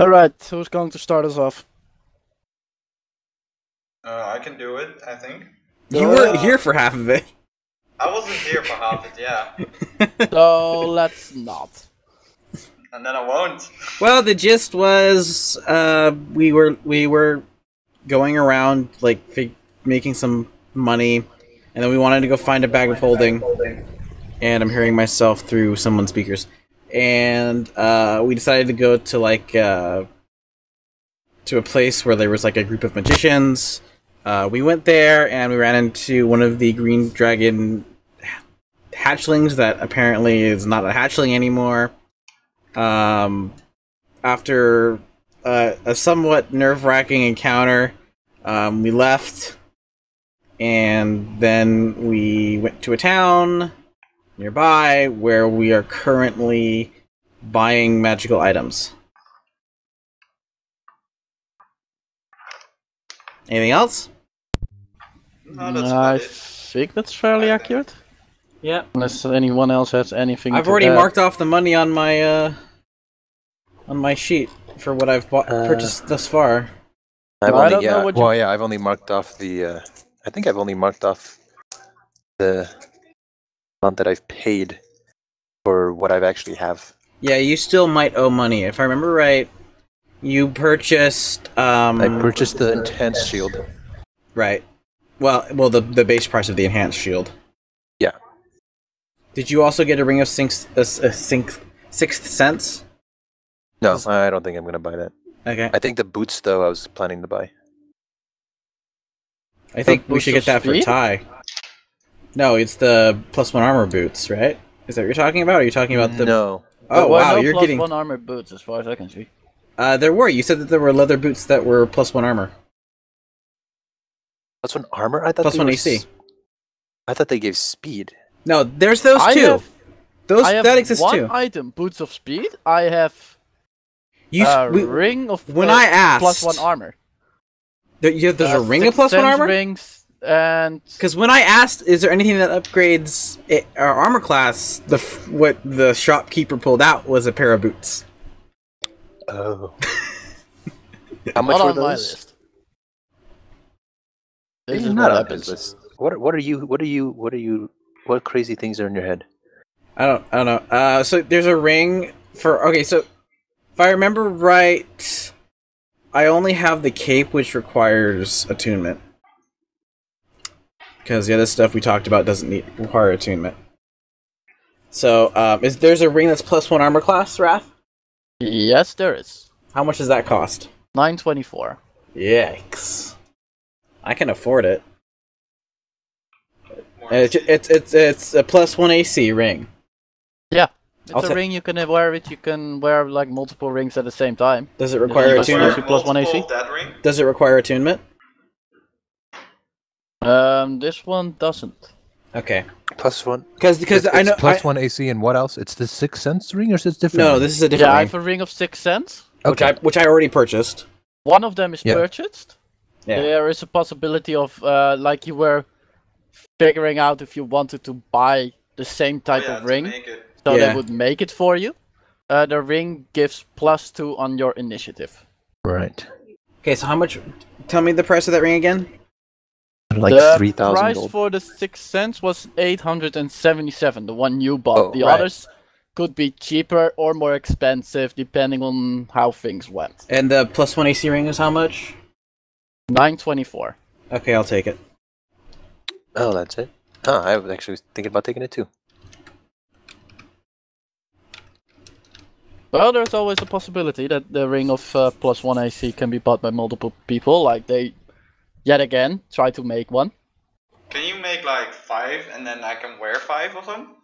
Alright, who's going to start us off? I can do it, I think. You weren't here for half of it. I wasn't here for half it, yeah. So let's not. And then I won't. Well, the gist was we were going around like making some money, and then we wanted to go find a bag of holding. And I'm hearing myself through someone's speakers. And we decided to go to like to a place where there was like a group of magicians. We went there and we ran into one of the green dragon hatchlings that apparently is not a hatchling anymore. After a somewhat nerve-wracking encounter, we left, and then we went to a town nearby where we are currently buying magical items. Anything else? No, that's I about it. think that's fairly accurate. Yeah. Unless anyone else has anything I've to already add. marked off the money on my sheet for what I've purchased thus far. I don't know what you... Well, yeah, I've only marked off the. I think I've only marked off the amount that I've paid for what I've actually have. Yeah, you still might owe money. If I remember right, you purchased. I purchased the enhanced shield. Right. Well, the base price of the enhanced shield. Yeah. Did you also get a ring of sixth sense? No, I don't think I'm gonna buy that. Okay. I think the boots, though, I was planning to buy. I think we boots should of get that for speed? Ty. No, it's the +1 armor boots, right? Is that what you're talking about? Or are you talking about the? No. Oh There were wow, no you're plus getting. one armor boots as far as I can see. There were. You said that there were leather boots that were +1 armor. +1 armor? I thought +1 they were AC. I thought they gave speed. No, there's those I two. have That exists one too. item, boots of speed. I have You ring of when I asked +1 armor. there's a ring of Sixth +1 sense armor. rings and Because when I asked, is there anything that upgrades our armor class? What the shopkeeper pulled out was a pair of boots. Oh. How much not were on my those? list. This These is are not what on happens. his list. What crazy things are in your head? I don't know. So there's a ring for. Okay, so if I remember right, I only have the cape, which requires attunement. Because the other stuff we talked about doesn't require attunement. So, there's a ring that's +1 armor class, Wrath? Yes, there is. How much does that cost? 924. Yikes! I can afford it. And it's a +1 AC ring. Yeah, it's I'll a ring you can wear. You can wear like multiple rings at the same time. Does it require Does it attunement? require- +1 AC? Multiple of that ring? Does it require attunement? This one doesn't. Okay. +1. Because I know +1 AC and what else? It's the Sixth Sense ring, or is it different? No, this is a different Yeah, I ring, have a ring of 6 cents. which I already purchased. One of them is Yeah. purchased. Yeah. There is a possibility of like you were figuring out if you wanted to buy the same type Oh, yeah, of to ring, make it. so Yeah. they would make it for you. The ring gives +2 on your initiative. Right. Okay, so how much? Tell me the price of that ring again. Like the 3,000 price gold. for the 6 cents was 877, the one you bought. Oh, the right. others could be cheaper or more expensive depending on how things went. And the +1 AC ring is how much? 924. Okay, I'll take it. Oh, that's it. Oh, I was actually thinking about taking it too. Well, there's always a possibility that the ring of +1 AC can be bought by multiple people, like they, yet again, try to make one. Can you make like 5 and then I can wear 5 of them?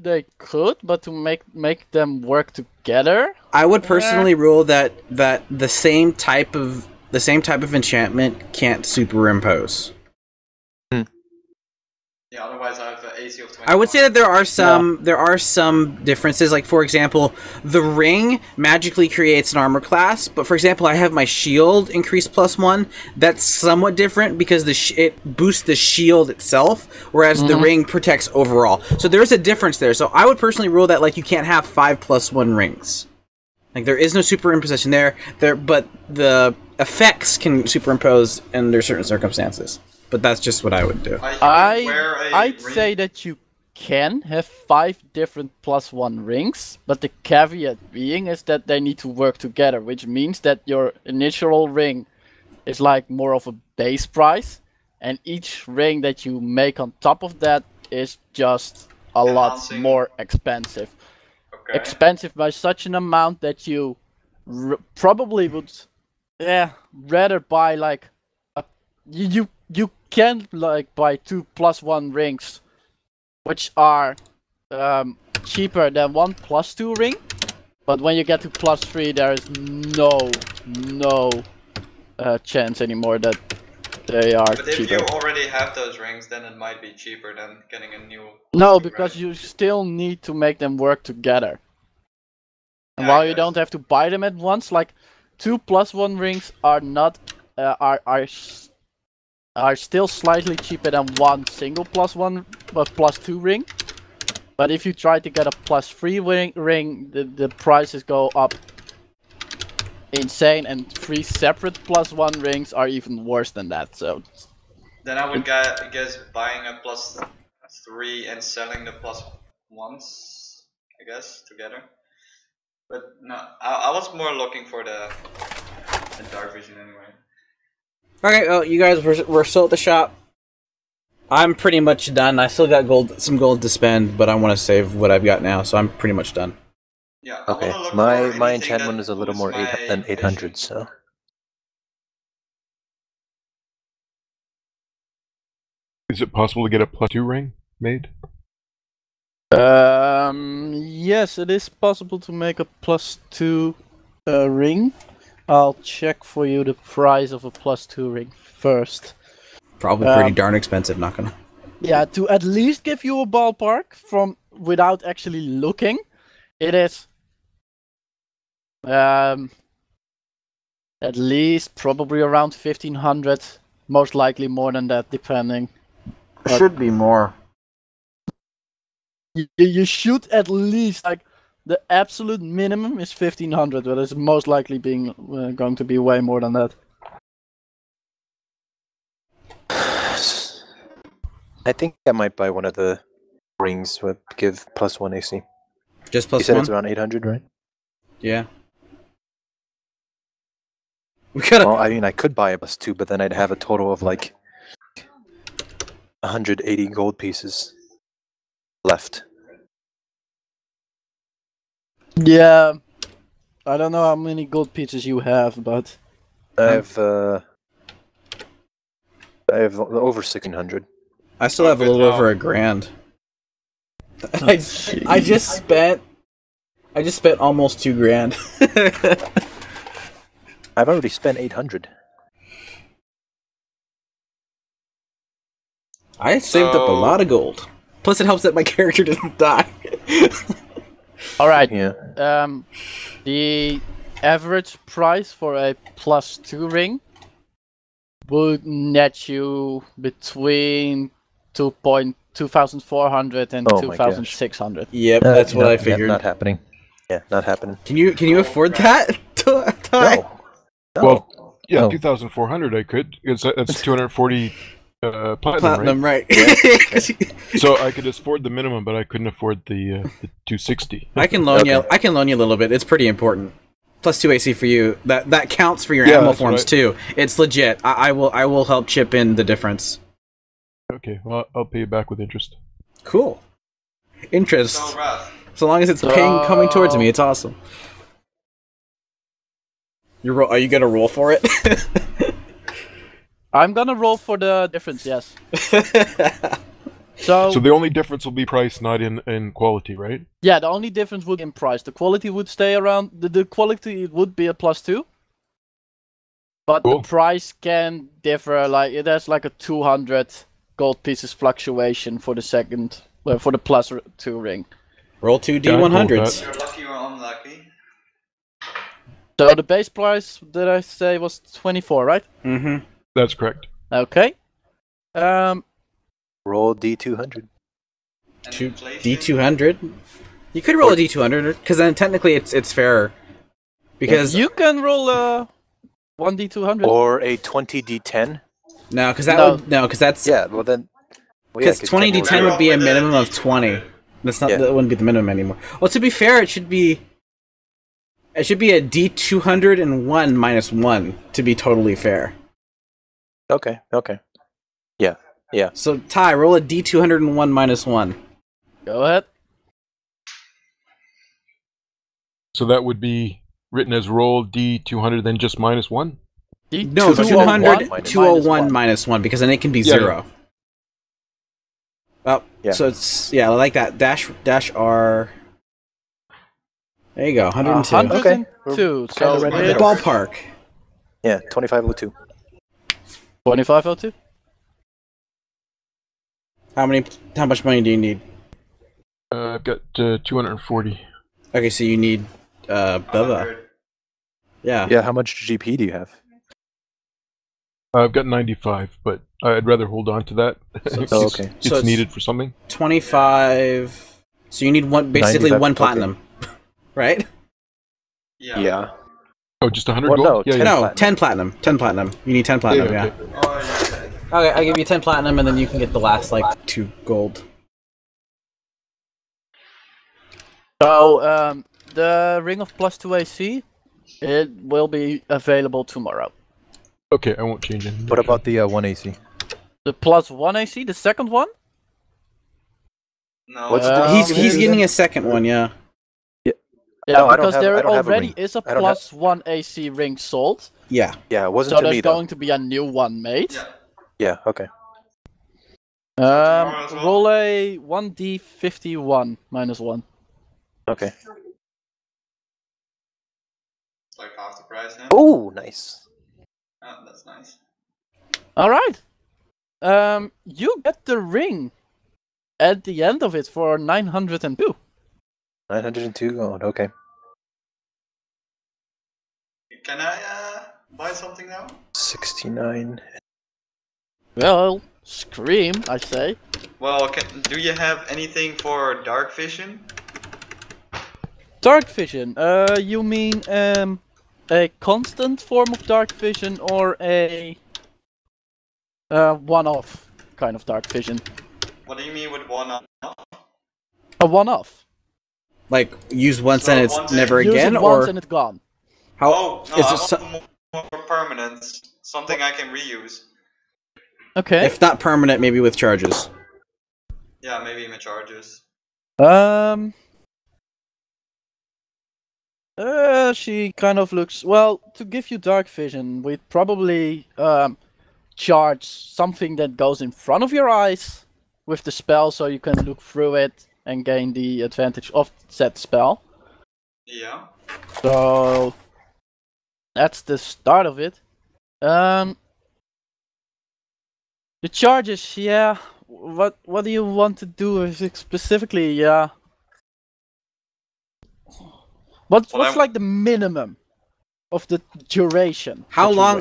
They could, but to make them work together, I would personally rule that the same type of enchantment can't superimpose. Yeah, otherwise I have an AC of 20. I would say that there are some differences. Like for example, the ring magically creates an armor class, but for example, I have my shield increased +1. That's somewhat different because it boosts the shield itself, whereas the ring protects overall. So there's a difference there. So I would personally rule that like you can't have 5 +1 rings. Like there is no superimposition there, but the effects can superimpose under certain circumstances. But that's just what I would do. I'd say that you can have 5 different +1 rings, but the caveat being is that they need to work together, which means that your initial ring is like more of a base price, and each ring that you make on top of that is just a lot more expensive. Okay. Expensive by such an amount that you probably would rather buy like you can like buy 2 +1 rings, which are cheaper than 1 +2 ring, but when you get to +3 there is no chance anymore that they are But if cheaper. you already have those rings, then it might be cheaper than getting a new. No, because you still need to make them work together. And while you don't have to buy them at once, like 2 +1 rings are not are still slightly cheaper than 1 single +1 but +2 ring. But if you try to get a +3 ring, the prices go up insane, and 3 separate +1 rings are even worse than that. So then I would guess buying a +3 and selling the +1s, I guess, together. But no, I was more looking for the dark vision anyway. Okay, well, you guys we're still at the shop. I'm pretty much done. I still got some gold to spend, but I want to save what I've got now, so I'm pretty much done. Yeah. Okay, my enchantment is a little more than 800, so. Is it possible to get a +2 ring made? yes, it is possible to make a +2 ring. I'll check for you the price of a +2 ring first. Probably pretty darn expensive, not gonna. Yeah, to at least give you a ballpark from without actually looking, it is at least probably around 1500, most likely more than that, depending. It should be more. You should at least, like, the absolute minimum is 1500, but it's most likely being going to be way more than that. I think I might buy one of the rings with give +1 AC. Just You said +1? it's around 800, right? Yeah. We gotta. Well, I mean, I could buy a +2, but then I'd have a total of like 180 gold pieces left. Yeah, I don't know how many gold pieces you have, but I have over 1600. I still have a little over $1,000. I just spent almost $2,000. I've already spent 800. I saved up a lot of gold. Plus, it helps that my character doesn't die. all right. Yeah. The average price for a +2 ring would net you between 2,400 and Oh my gosh. 2,600. Yep, that's what I figured. Not happening. Yeah, not happening. Can you afford that? No. Well, yeah, No. 2,400 I could. That's 240 Platinum, right? So I could afford the minimum, but I couldn't afford the 260. I can loan Okay. you. I can loan you a little bit. It's pretty important. +2 AC for you. That counts for your Yeah, animal that's forms right. too. It's legit. I will help chip in the difference. Okay, well, I'll pay you back with interest. Cool. Interest. So Wrath, So long as it's paying coming towards me, it's awesome. Are you gonna roll for it? I'm gonna roll for the difference, yes. So So the only difference will be price, not in quality, right? yeah, the only difference would be in price. The quality would stay around. The quality would be a +2, but Cool. the price can differ. Like it has like a 200 gold pieces fluctuation for the second, for the +2 ring. Roll 2 Yeah, I'm cool with D100s. you're lucky or unlucky. So the base price, did I say, was 24, right? Mm-hmm. That's correct. Okay. Roll D200. And Two- inflation, D200. You could roll a D200 because then technically it's fairer. Because You can roll a 1d200. Or a 20d10. no, because that No. would no, because that's Yeah, well then. Well, yeah, because 20d10 would be a minimum of 20. That's not Yeah. that wouldn't be the minimum anymore. Well, to be fair, it should be a D201 minus 1 to be totally fair. Okay. Yeah. So Ty, roll a D201 minus 1. Go ahead. So that would be written as roll D200, then just minus 1? No, 201 201 minus 1, because then it can be Yeah, 0. Oh, Yeah. so it's I like that. Dash R. There you go, 102. 102. Kinda So ready it's to go. Ballpark. Yeah, 2502. 2502. How much money do you need? I've got 240. Okay, so you need Bubba. 100. Yeah. Yeah, how much GP do you have? I've got 95, but I'd rather hold on to that. Oh, okay. It's So it's- needed for something. 25. So you need basically 95, one okay. platinum. Right? Yeah. Oh, just 100 Well, gold? no, Yeah, 10 yeah. No, platinum. 10 platinum. 10 platinum. You need 10 platinum, yeah. okay. Oh, yeah. Okay, I'll give you 10 platinum and then you can get the last, 2 gold. So the Ring of Plus 2 AC, it will be available tomorrow. Okay, I won't change anything. What about the 1 AC? The plus 1 AC, the second one? No. What's He's getting a second one, yeah. Yeah, No, I don't because have- there I don't have a already ring. is a I don't plus 1 AC ring sold. Yeah. Yeah, it wasn't So to me there's though. going to be a new one made. Yeah. Yeah, okay. tomorrow as well? Roll a 1d51 minus 1. Okay. It's like half the price now. Oh, nice. Oh, that's nice. Alright. You get the ring at the end of it for 902. 902 gold, okay. Can I buy something now? 69. Well, scream, I say. Well, do you have anything for dark vision? Dark vision. You mean a constant form of dark vision or a one-off kind of dark vision? What do you mean with one off? A one-off. Like, use once So and it's once never Use again, it once or and it's gone. how? Oh, no, is I it so- want more permanent. Something I can reuse. Okay. if not permanent, maybe with charges? Yeah, maybe even charges. She kind of looks... Well, to give you dark vision, we'd probably charge something that goes in front of your eyes with the spell so you can look through it and gain the advantage of said spell. Yeah. So that's the start of it. The charges, yeah. What do you want to do specifically? Yeah. What's Well, like the minimum of the duration? How that you long?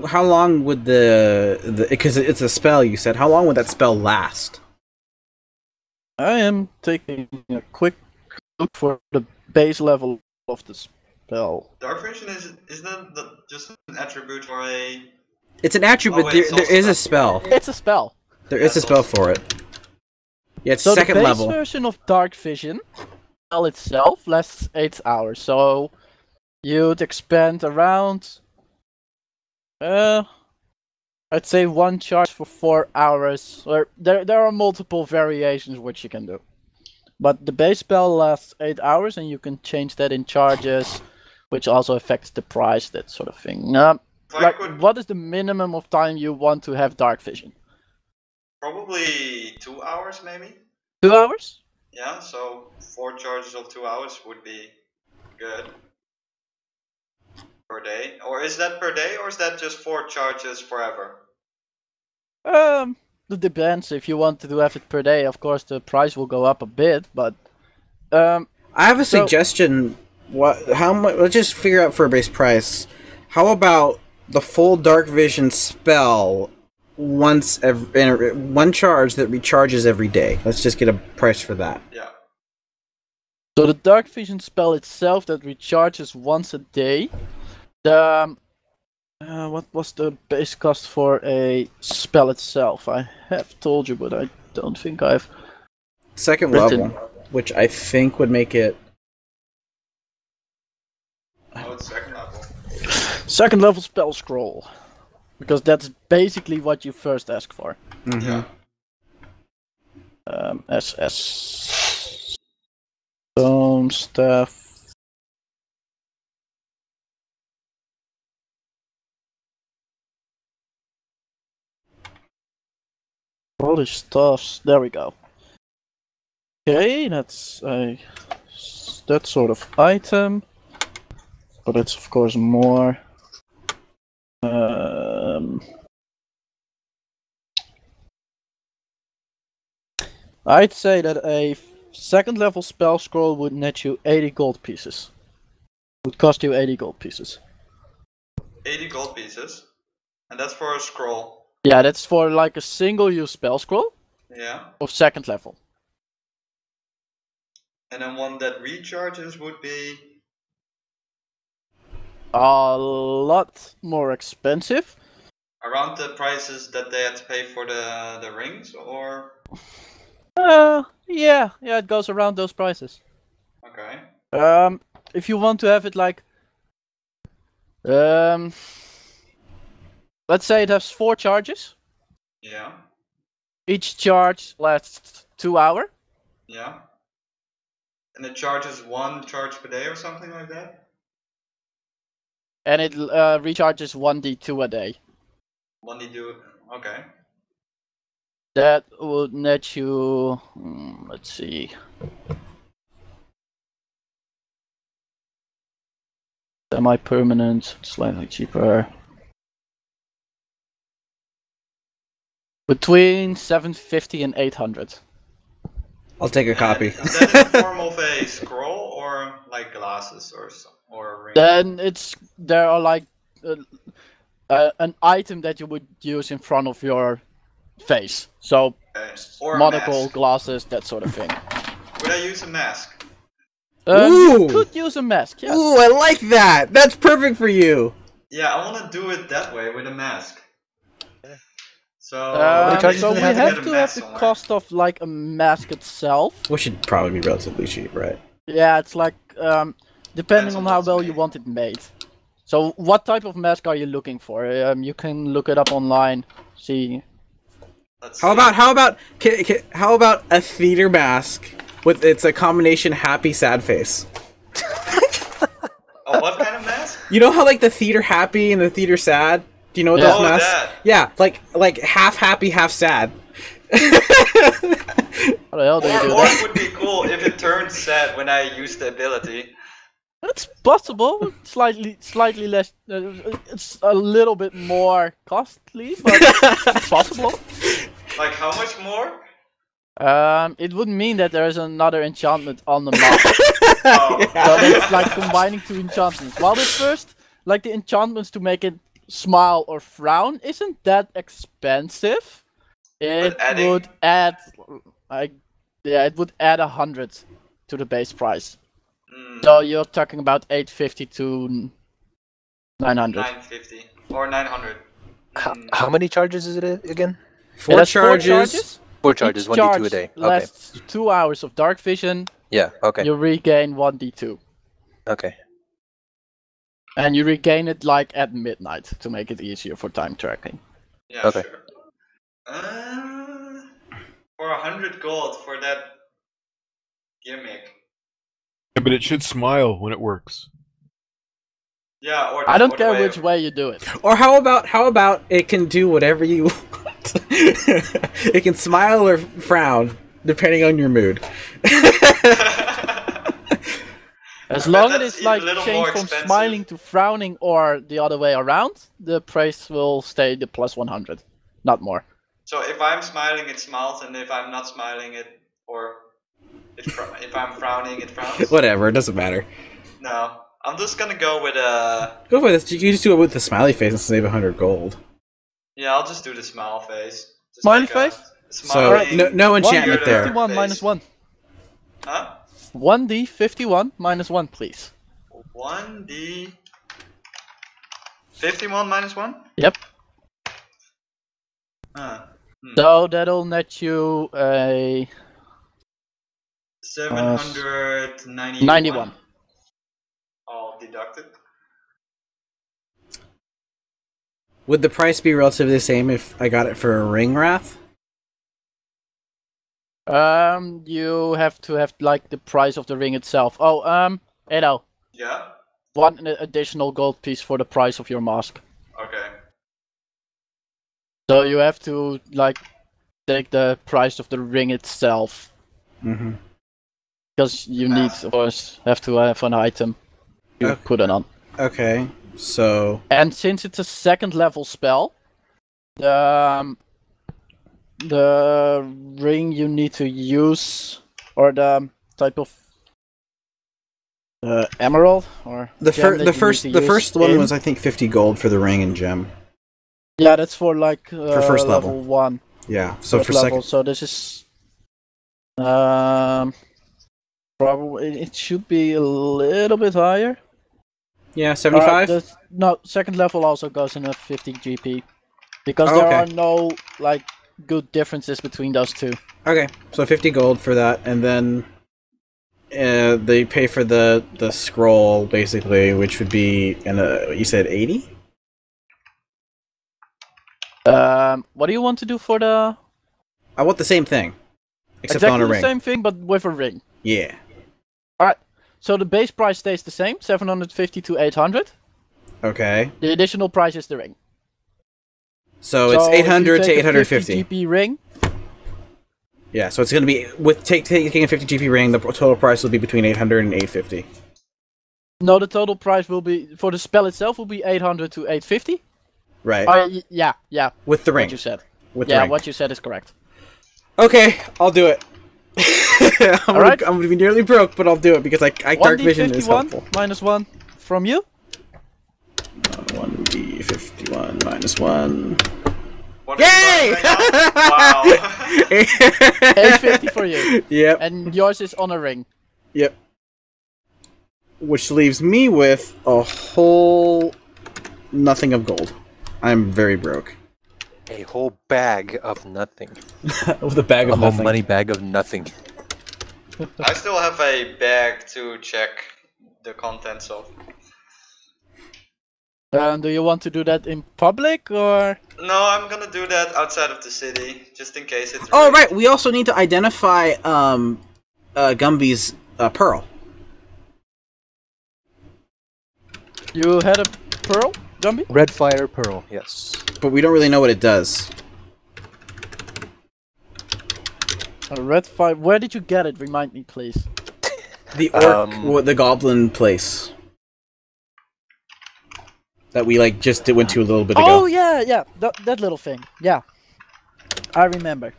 wish? How long would the because it's a spell? You said how long would that spell last? I am taking a quick look for the base level of the spell. Dark vision is that just an attribute or a? It's an attribute. Oh, wait, there, it's there also is a a- spell. It's a spell. There is a spell for it. Yeah, it's So second the base level. version of dark vision spell itself lasts 8 hours. So you'd expend around I'd say 1 charge for 4 hours. Or there are multiple variations which you can do. But the base spell lasts 8 hours and you can change that in charges, which also affects the price, that sort of thing. If I Like, could what is the minimum of time you want to have dark vision? probably 2 hours maybe. 2 hours? Yeah, so 4 charges of 2 hours would be good per day. Or is that per day, or is that just 4 charges forever? It depends. If you want to have it per day, of course the price will go up a bit, but I have a So- suggestion. How much? Let's just figure out for a base price. How about the full dark vision spell once every 1 charge that recharges every day? Let's just get a price for that. Yeah. So the dark vision spell itself that recharges once a day. The what was the base cost for a spell itself? I have told you, but I don't think I've Second written. level, which I think would make it. Oh, it's second level. Second level spell scroll. Because that's basically what you first ask for. Mm-hmm. Yeah. SS. Stone staff. All the stuffs. There we go. Okay, that's a that sort of item. But it's of course more. I'd say that a second level spell scroll would net you 80 gold pieces. Would cost you 80 gold pieces. 80 gold pieces. And that's for a scroll. Yeah, that's for like a single use spell scroll Yeah. of second level. And then one that recharges would be... A lot more expensive. around the prices that they had to pay for the rings, or... Yeah, it goes around those prices. Okay. If you want to have it like, let's say it has 4 charges. Yeah. Each charge lasts 2 hours. Yeah. And it charges 1 charge per day or something like that? And it recharges 1d2 a day. 1d2, okay. That would net you, let's see. Semi-permanent, slightly cheaper. Between 750 and 800. I'll take a copy. Is that in the form of a scroll or like glasses or a ring? Then there are like an item that you would use in front of your face. So Okay. Or a monocle, mask. glasses, that sort of thing. Would I use a mask? You Ooh! could use a mask, yes. Ooh, I like that! That's perfect for you! Yeah, I want to do it that way with a mask. So, charges So do we they have have get a to have mask the somewhere. cost of like a mask itself. Which should probably be relatively cheap, right? Yeah, it's like depending Depends on on how what's well made. you want it made. So what type of mask are you looking for? You can look it up online. See. Let's How see. about a theater mask with it's a combination happy sad face? Oh, what kind of mask? You know how like the theater happy and the theater sad? Do you know what Yeah. those Oh, masks? that. Yeah, like half happy, half sad. How the hell do you do Or that? it would be cool if it turns sad when I use the ability. It's possible. Slightly less. It's a little bit more costly, but it's possible. Like, how much more? It would mean that there is another enchantment on the map. Oh, So it's like combining 2 enchantments. While the first, like the enchantments to make it smile or frown, isn't that expensive. It adding- would add, it would add 100 to the base price. mm, So you're talking about 850 to 900. 950 or 900. How many charges is it again? It has 4 charges. 4 charges, Each 1d2 charge a day. Okay. lasts 2 hours of dark vision. Yeah, okay. You regain 1d2. Okay. And you regain it like at midnight to make it easier for time tracking. Yeah, Okay. sure. For 100 gold for that gimmick. Yeah, but it should smile when it works. Yeah, or I don't or the care way- which way you do it. Or how about it can do whatever you want? It can smile or frown depending on your mood. As I long bet as that's it's like even a little changed more from expensive. smiling to frowning or the other way around, the price will stay the plus 100, not more. So if I'm smiling, it smiles, and if I'm not smiling, if I'm frowning, it frowns. Whatever, it doesn't matter. No, I'm just gonna go with a. Go for this. You can just do it with the smiley face and save 100 gold. Yeah, I'll just do the smile face. Just Smiley like a face? So smiling- no enchantment You're there. the- 151 face. minus 1. Huh? 1d 51 minus 1, please. 1d 51 minus 1? Yep. So that'll net you a 791. 91. I'll deduct it. Would the price be relatively the same if I got it for a ring wrath? You have to have like the price of the ring itself. Oh, Edo. Yeah? 1 additional gold piece for the price of your mask. Okay. So you have to like take the price of the ring itself. Mm-hmm. Because you need, of course, have to have an item you put it on. Okay, so... And since it's a 2nd level spell, the ring you need to use, or the type of emerald, or The first one was, I think, 50 gold for the ring and gem. Yeah, that's for like for first level 1. Yeah, so first for level. second... So this is probably it should be a little bit higher. Yeah, 75? No, 2nd level also goes in a 50 GP. Because there are no like good differences between those two. Okay, so 50 gold for that, and then they pay for the scroll, basically, which would be, you said 80? What do you want to do for the... I want the same thing, except exactly on a ring. the same thing, but with a ring. Yeah. Alright, so the base price stays the same, 750 to 800. Okay. The additional price is the ring. So it's 800 to 850. 50 GP ring. Yeah, so it's going to be, with taking a 50 GP ring, the total price will be between 800 and 850. No, the total price will be, for the spell itself, will be 800 to 850. Right. Yeah. With the ring. What you said. With the the ring. ring. What you said is correct. Okay, I'll do it. I'm Alright. going to be nearly broke, but I'll do it, because Dark Vision is helpful. minus 1 from you. 1d51 minus 1. What Yay! Wow. 850 for you. Yep. And yours is on a ring. Yep. Which leaves me with a whole nothing of gold. I'm very broke. A whole bag of nothing. With a bag A of whole nothing. money bag of nothing. I still have a bag to check the contents of. Do you want to do that in public, or...? No, I'm gonna do that outside of the city, just in case it's... Oh, right, we also need to identify Gumby's pearl. You had a pearl, Gumby? Red fire pearl, yes. But we don't really know what it does. A red fire... Where did you get it? Remind me, please. The orc, the goblin place. That we, just went to a little bit ago. Oh, yeah. That little thing. Yeah. I remember.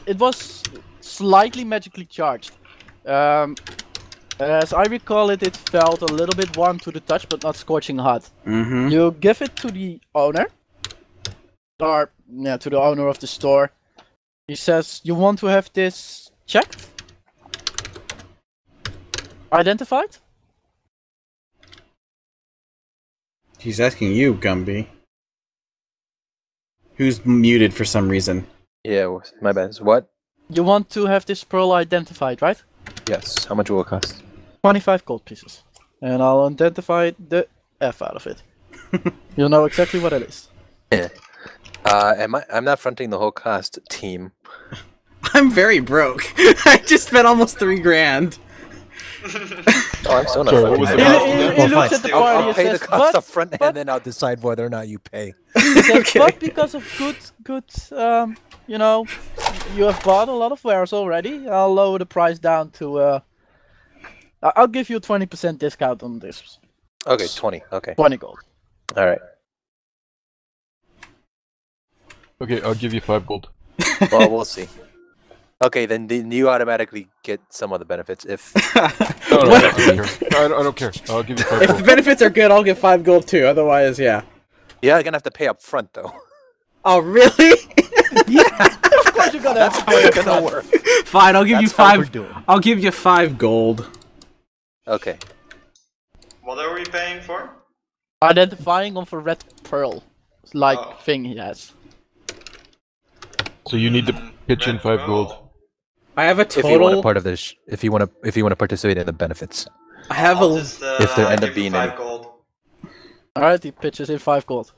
It was slightly magically charged. As I recall it, it felt a little bit warm to the touch, but not scorching hot. Mm-hmm. You give it to the owner. Or, yeah, to the owner of the store. He says, you want to have this checked? Identified? He's asking you, Gumby. Who's muted for some reason. Yeah, my bad. What? You want to have this pearl identified, right? Yes. How much will it cost? 25 gold pieces. And I'll identify the F out of it. You'll know exactly what it is. Yeah. I'm not fronting the whole cost, team. I'm very broke. I just spent almost 3 grand. Oh, I'm so not Sorry, what was fronting the that. cost again? He looks at the party I'll and pay says, the cost but, up front, and then I'll decide whether or not you pay. he says, Okay. but because of good, you know, you have bought a lot of wares already, I'll lower the price down to, I'll give you a 20% discount on this. Okay, 20. Okay. 20 gold. All right. Okay, I'll give you 5 gold. Well, we'll see. Okay, then you automatically get some of the benefits if... No, I don't care. I don't care. I'll give you 5 If the gold. benefits are good, I'll get 5 gold too. Otherwise, yeah. Yeah, you're gonna have to pay up front, though. Oh, really? Of course you're gonna That's have how it's gonna work. Fine, I'll give you That's how we're 5. doing. I'll give you 5 gold. Okay. What are we paying for? identifying of a red pearl, like Oh. thing he has. So you need to pitch in Red 5 pearl. gold. I have a If you want a total. part of this, if you want to participate in the benefits. I have I'll a. just, If there end up give you being 5 any. gold. Alright, he pitches in 5 gold.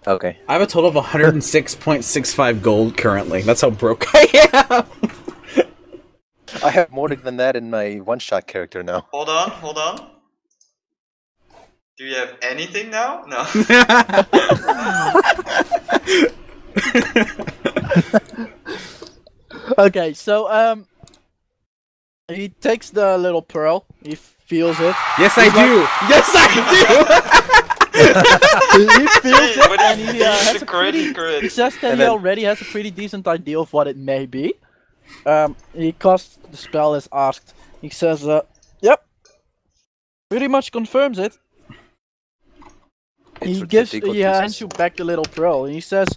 Okay. I have a total of 106.65 gold currently. That's how broke I am. I have more than that in my one-shot character now. Hold on. Do you have anything now? No. Okay, so he takes the little pearl, he feels it. Yes, I do. Yes, I He feels it But and he he has used a a crit, pretty... crit. He says that And he then- already has a pretty decent idea of what it may be. He casts the spell as asked. He says, yep. Pretty much confirms it. It's He what gives, the equal he hands pieces. you back the little pearl, and he says,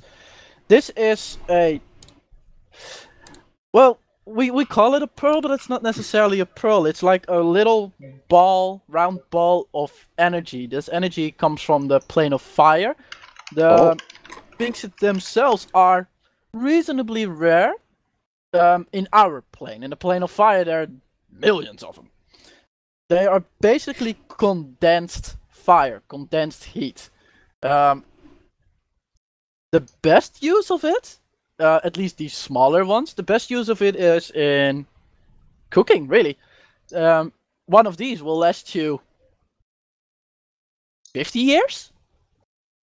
"This is a, well, we call it a pearl, but it's not necessarily a pearl. It's like a little ball, round ball of energy. This energy comes from the plane of fire. The things themselves are reasonably rare. In our plane, in the plane of fire, there are millions of them. They are basically condensed fire, condensed heat. The best use of it, at least these smaller ones, the best use of it is in cooking, really. One of these will last you 50 years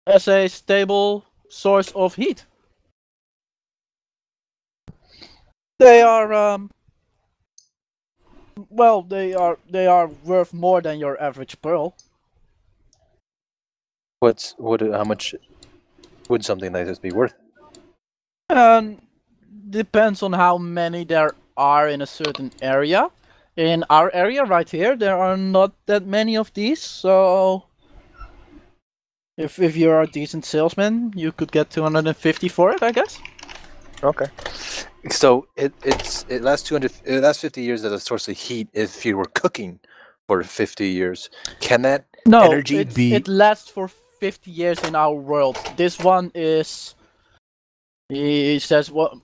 as a stable source of heat. They are, well, they are worth more than your average pearl. How much would something like this be worth? Depends on how many there are in a certain area. In our area right here, there are not that many of these, so if you're a decent salesman, you could get 250 for it, I guess. Okay. So it lasts 200. It lasts 50 years as a source of heat if you were cooking for 50 years. Can that No, energy it lasts for 50 years in our world. This one is, he says, what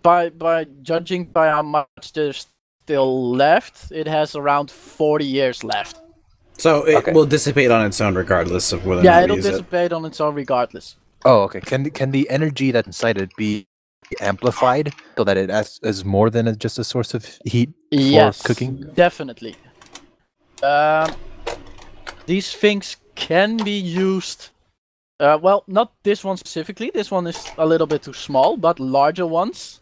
by judging by how much there's still left, it has around 40 years left. So it Okay. will dissipate on its own regardless of whether or Yeah, not we it'll use it. dissipate on its own regardless. Oh, okay. Can the energy that's inside it be amplified so that it acts as more than just a source of heat for Yes, cooking? definitely. These things can be used. Well, not this one specifically. This one is a little bit too small, but larger ones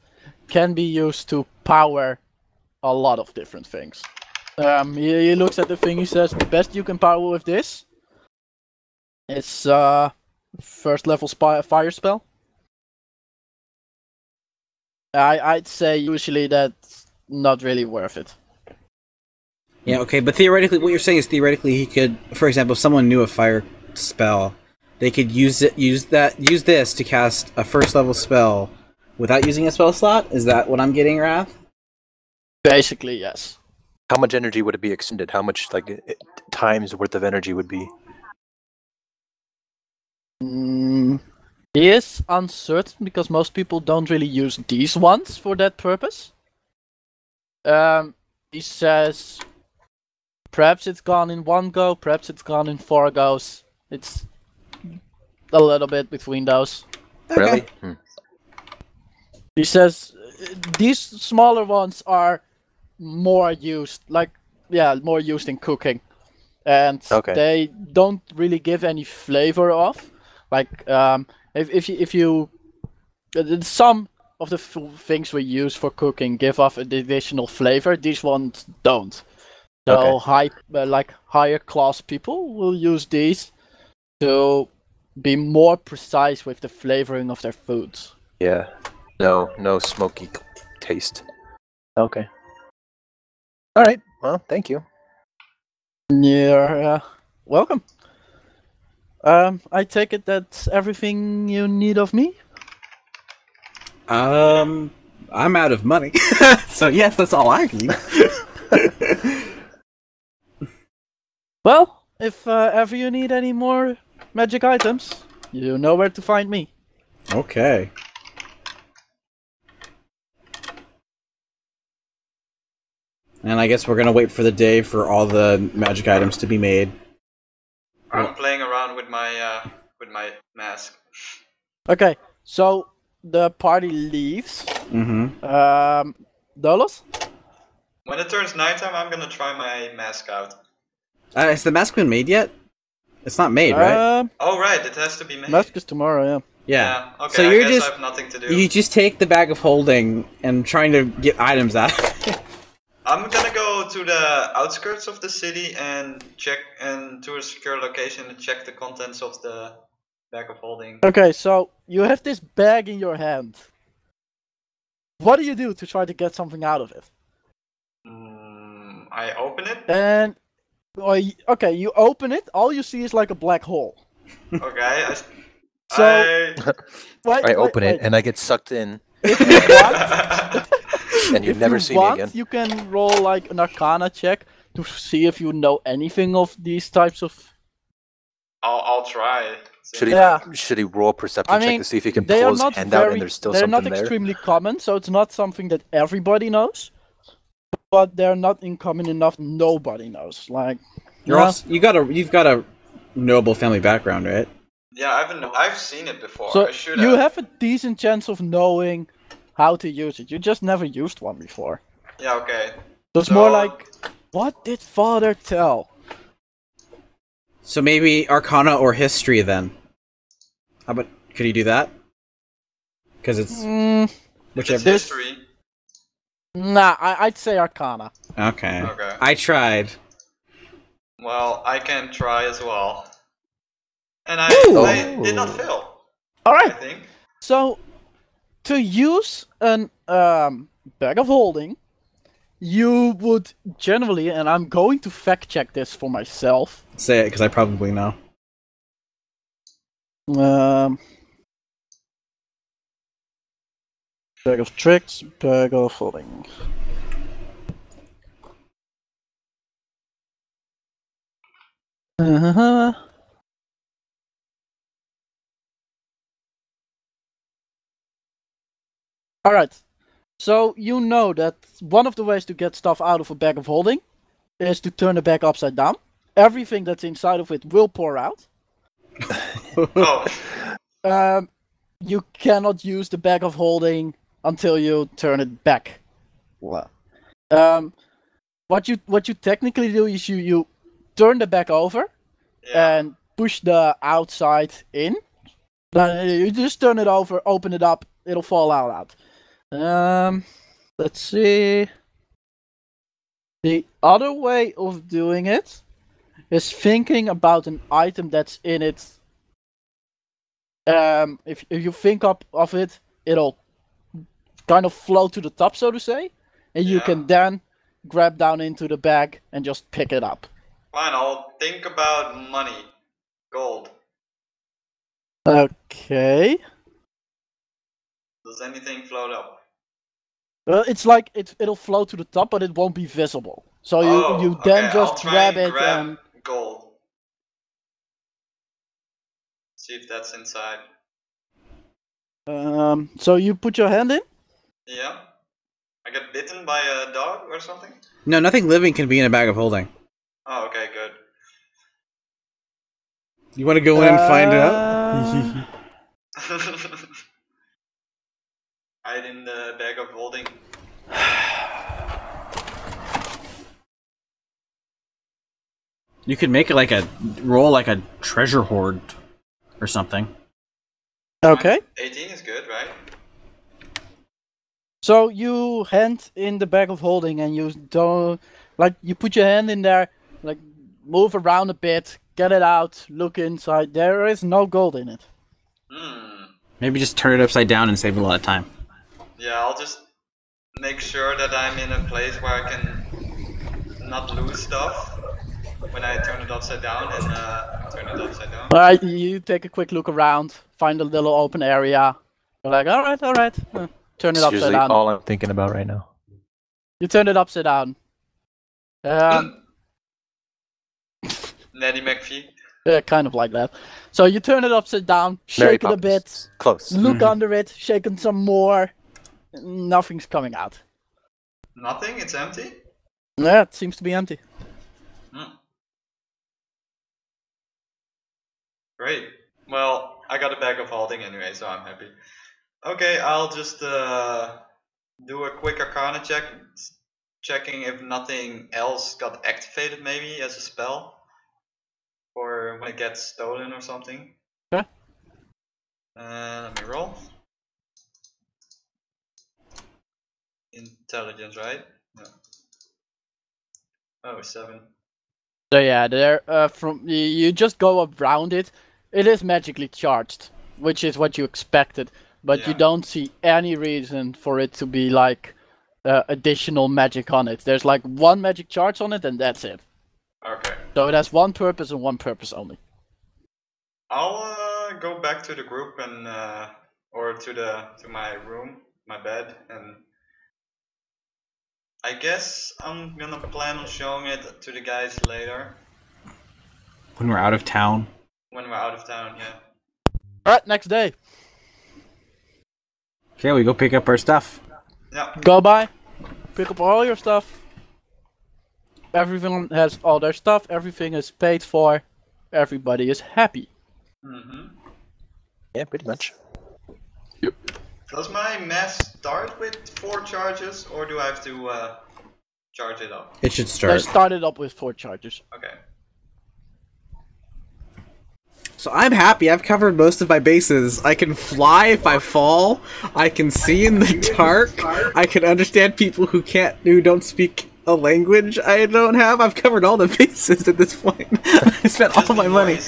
can be used to power a lot of different things. He looks at the thing. He says, "The best you can power with this is first level fire spell." I'd say usually that's not really worth it. Yeah, okay, but theoretically, what you're saying is theoretically he could, for example, if someone knew a fire spell, they could use this to cast a first level spell without using a spell slot. Is that what I'm getting, Wrath? Basically, yes. How much energy would it be extended? How much times worth of energy would be? He is uncertain because most people don't really use these ones for that purpose. He says, perhaps it's gone in 1 go, perhaps it's gone in 4 goes. It's a little bit between those. Really? He says these smaller ones are more used, more used in cooking, and Okay. they don't really give any flavor off. Like if you some of the things we use for cooking give off an additional flavor. These ones don't. So higher class people will use these to be more precise with the flavoring of their foods. Yeah. No smoky taste. Okay. All right. Well, thank you. You're welcome. I take it that's everything you need of me? I'm out of money. So yes, that's all I need. Well, if ever you need any more magic items, you know where to find me. Okay. And I guess we're gonna wait for the day for all the magic items to be made. I'm playing around with my mask. Okay, so the party leaves. Mm-hmm. Dolos? When it turns nighttime, I'm gonna try my mask out. Has the mask been made yet? It's not made, right? Oh right, it has to be made. Mask is tomorrow, yeah. Yeah. Okay, So I you're guess just I have nothing to do. you just take the bag of holding and trying to get items out. I'm gonna go to the outskirts of the city and check to a secure location and check the contents of the bag of holding. Okay, so you have this bag in your hand. What do you do to try to get something out of it? I open it. And okay, you open it. All you see is like a black hole. Okay. So I open it and I get sucked in, if you want, and you if never you see want, me again. you can roll like an Arcana check to see if you know anything of these types of. I'll try. Should he roll a perception I check mean, to see if he can they pull are his not hand out very. and there's still They're something not there? extremely common, so it's not something that everybody knows. But they're not uncommon enough. Nobody knows. Like You've got a noble family background, right? Yeah, I've seen it before. So I should you have a decent chance of knowing how to use it. You just never used one before. Yeah, okay. So it's more like, what did father tell? So maybe Arcana or History then. How about, could you do that? Because it's It's whichever. history. Nah, I'd say Arcana. Okay. Okay. I tried. Well, I can try as well. And I did not fail, I Alright, think. so to use an bag of holding, you would generally, and I'm going to fact check this for myself. Say it, because I probably know. Bag of tricks, bag of holding. Alright, so you know that one of the ways to get stuff out of a bag of holding is to turn the bag upside down. Everything that's inside of it will pour out. Oh, You cannot use the bag of holding until you turn it back. What you technically do is you turn the bag over yeah. and push the outside in. Then you just turn it over, open it up, it'll fall out. Let's see. The other way of doing it is thinking about an item that's in it. If you think of it, it'll kind of float to the top, so to say, and you can then grab down into the bag and just pick it up. Fine, I'll think about money. Gold. Okay. Does anything float up? It's like it'll float to the top, but it won't be visible. So you then okay, just I'll try grab and it grab and. gold. See if that's inside. So you put your hand in? Yeah. I get bitten by a dog or something? No, nothing living can be in a bag of holding. Oh, okay, good. You want to go in and find out? Hide in the bag of holding. You could make it like a roll, like a treasure hoard or something. Okay. 18 is good, right? So you hand in the bag of holding and you don't you put your hand in there, like move around a bit, get it out, look inside. There is no gold in it. Maybe just turn it upside down and save a lot of time. Yeah, I'll just make sure that I'm in a place where I can not lose stuff when I turn it upside down and turn it upside down. Alright, you take a quick look around, find a little open area. You're like, alright. turn it It's upside usually down. all I'm thinking about right now. You turn it upside down. Neddy McPhee. Yeah, kind of like that. So you turn it upside down, Mary shake it a bit, Poppins. Close. look under it, shake it some more. Nothing's coming out. Nothing? It's empty? Yeah, it seems to be empty. Great. Well, I got a bag of holding anyway, so I'm happy. Okay, I'll just do a quick Arcana check, checking if nothing else got activated maybe as a spell. Or when it gets stolen or something. Okay. Let me roll. Intelligence, right? No. Oh, 7. So yeah, there you just go around it. It is magically charged, which is what you expected, but you Yeah. don't see any reason for it to be like additional magic on it. There's like one magic charge on it, and that's it. Okay. So it has one purpose and one purpose only. I'll go back to the group and or to my room, my bed, and I guess I'm gonna plan on showing it to the guys later When we're out of town. when we're out of town. Yeah. Alright, next day. Okay, we go pick up our stuff. Yeah. Go by, pick up all your stuff. Everyone has all their stuff, everything is paid for, everybody is happy. Yeah, pretty much. Does my mess start with 4 charges, or do I have to charge it up? It should They start. started up with 4 charges. Okay. So I'm happy. I've covered most of my bases. I can fly if I fall. I can see in the dark. I can understand people who don't speak a language I don't have. I've covered all the bases at this point. I spent all my money.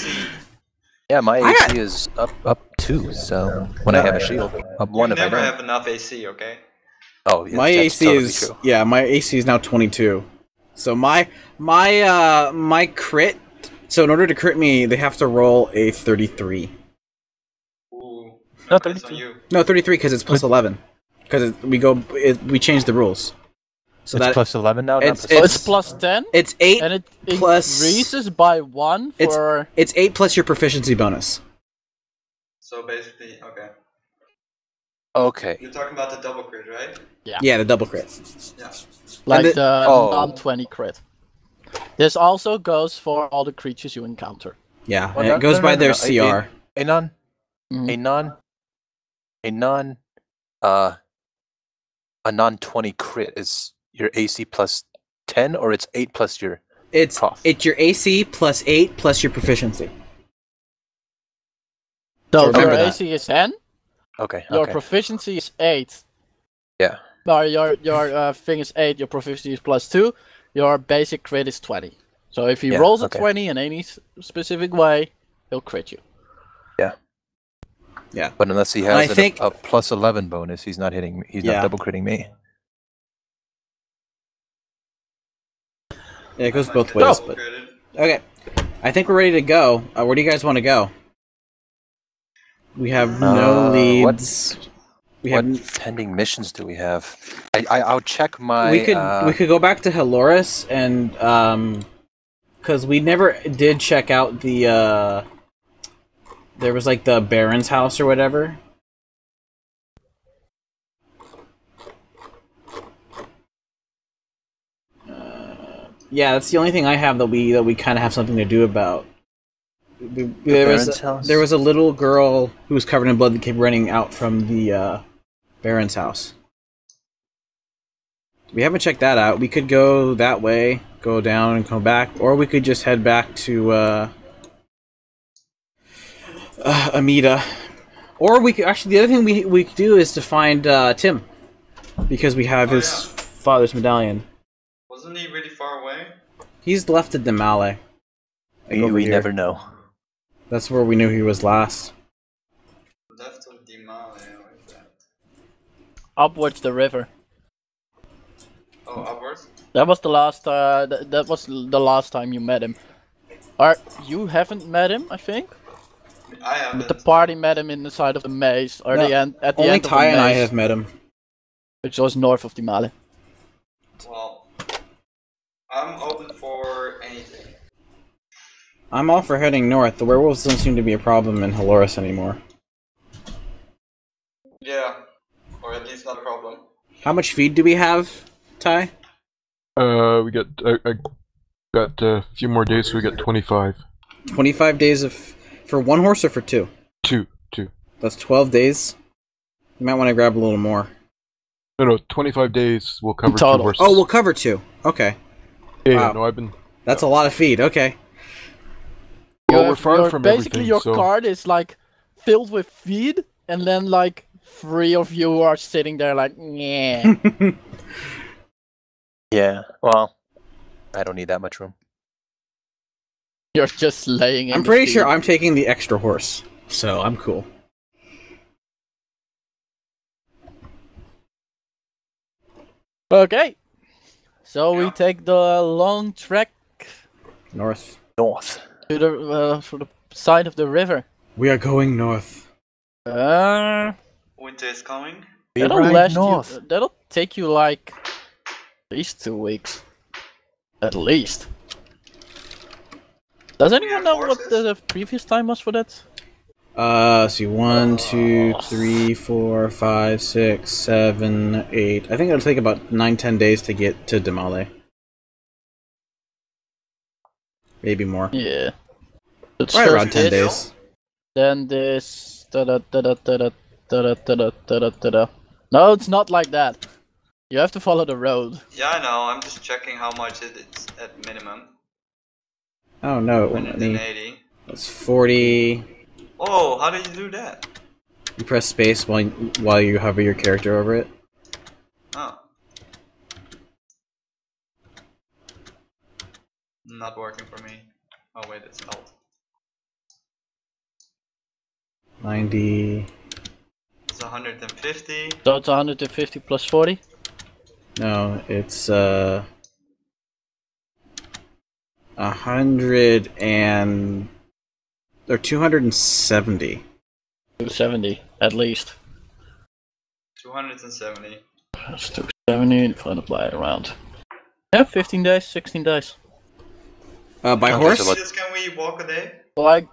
Yeah, my I got- AC is up 2, so when I have a shield, up 1 You if I never don't. have enough AC, okay? Oh, yeah, My that's AC totally is true. yeah. My AC is now 22. So my crit. So in order to crit me, they have to roll a 33. Ooh. No, Okay, it's on 32. you. No, 33 because it's plus 11. Because we changed the rules. So It's that plus 11 now. it's- So it's plus 10, it's 8 and it plus- increases by 1 It's- for... It's 8 plus your proficiency bonus. So basically, okay. Okay. You're talking about the double crit, right? Yeah, the double crit. Yeah. Like And the Oh. non-20 crit. This also goes for all the creatures you encounter. Yeah, Well, and no- it goes no, by no, their no, CR. A non, Mhm. a non-20 crit is your AC plus 10, or it's 8 plus your. It's Cough. your AC plus 8 plus your proficiency. So remember your that. AC is 10, Okay. your Okay. proficiency is 8. Yeah. No, your thing is 8, your proficiency is plus 2, your basic crit is 20. So if he Yeah, rolls a okay. 20 in any specific way, he'll crit you. Yeah. But unless he And I has think- a plus 11 bonus, he's not hitting. He's Yeah. not double critting me. Yeah, it goes both Go. ways. But okay, I think we're ready to go. Where do you guys want to go? We have no leads. We What have. pending missions do we have? I'll check my. We could go back to Heloris and because we never did check out the there was like the Baron's house or whatever. Yeah, that's the only thing I have that we kind of have something to do about. Baron's house? There was a little girl who was covered in blood that came running out from the Baron's house. We haven't checked that out. We could go that way, go down and come back, or we could just head back to Amida. Or we could actually, the other thing we could do is to find Tim, because we have his father's medallion. Wasn't he really far away? He's left at Demale. We never know. That's where we knew he was last. Left of Dimale, like that. Upwards the river. Oh, upwards? That was the last. That was the last time you met him. Or you haven't met him, I think. I haven't. But the party met him in the side of the maze, or No, the end at the Only end of the Ty and I maze. have met him. which was north of Timale. Well, I'm open for anything. I'm all for heading north. The werewolves don't seem to be a problem in Haloris anymore. Yeah, or at least not a problem. How much feed do we have, Ty? We got I got a few more days, so we got 25. 25 days of... For one horse or for two? Two. That's 12 days. You might want to grab a little more. No, 25 days will cover Total. 2 horses. Oh, we'll cover two. Okay. Yeah, wow. no, I've been... That's a lot of feed. Okay. Well, we're far from basically everything, your so... cart is like filled with feed, and then like 3 of you are sitting there like, yeah. Yeah, well, I don't need that much room. You're just laying in I'm the pretty feed. sure I'm taking the extra horse, so I'm cool. Okay. So we take the long trek North. North. to the side of the river. We are going north. Winter is coming. We That'll ride last north. you. That'll take you like at least 2 weeks. At least. Does anyone have know what horses? the previous time was for that? See, 1, 2, 3, 4, 5, 6, 7, 8. I think it'll take about 9-10 days to get to Damale. Maybe more. Yeah. It's Right first around 10 this, days. Then this. Da-da-da-da-da-da-da-da-da-da-da. No, it's not like that. You have to follow the road. Yeah, I know. I'm just checking how much it is at minimum. Oh no, it won't let me. 180. That's 40. Oh, how did you do that? You press space while you hover your character over it. Oh. Not working for me. Oh wait, it's alt. 90. It's 150. So it's 150 plus 40. No, it's 100 and or 270. 270 at least. 270. That's 270 divided by around. Yeah, 15 days, 16 days. By Okay, horse? so what- Just can we walk a day? Like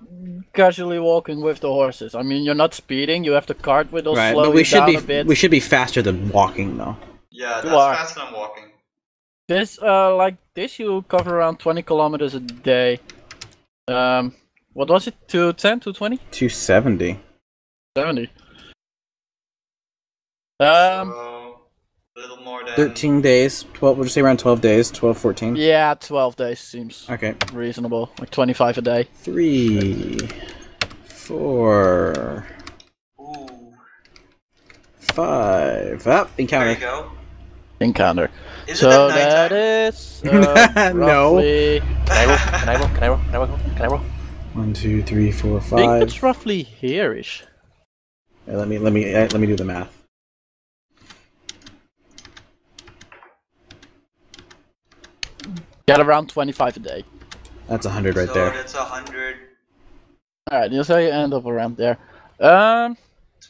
casually walking with the horses. I mean, you're not speeding. You have the cart with us Right, slow but we you should down be a bit. we should be faster than walking though. Yeah, You that's are. faster than walking. This like this you cover around 20 kilometers a day. What was it? 210, 220? 270. 70. So, a little more than 13 days. 12. We'll just say around 12 days. 12, 14. Yeah, 12 days seems Okay. reasonable. Like 25 a day. 3, 4, Ooh, 5. Up. there you Encounter. go. Encounter. Is So it at that nighttime? is No. roughly. Can I roll? Can I roll? Can I roll? Can I roll? Can I roll? 1, 2, 3, 4, I think 5. it's roughly here-ish. Let me do the math. Get around 25 a day. That's 100 right so there. that's 100. Alright, you'll say you end up around there. Right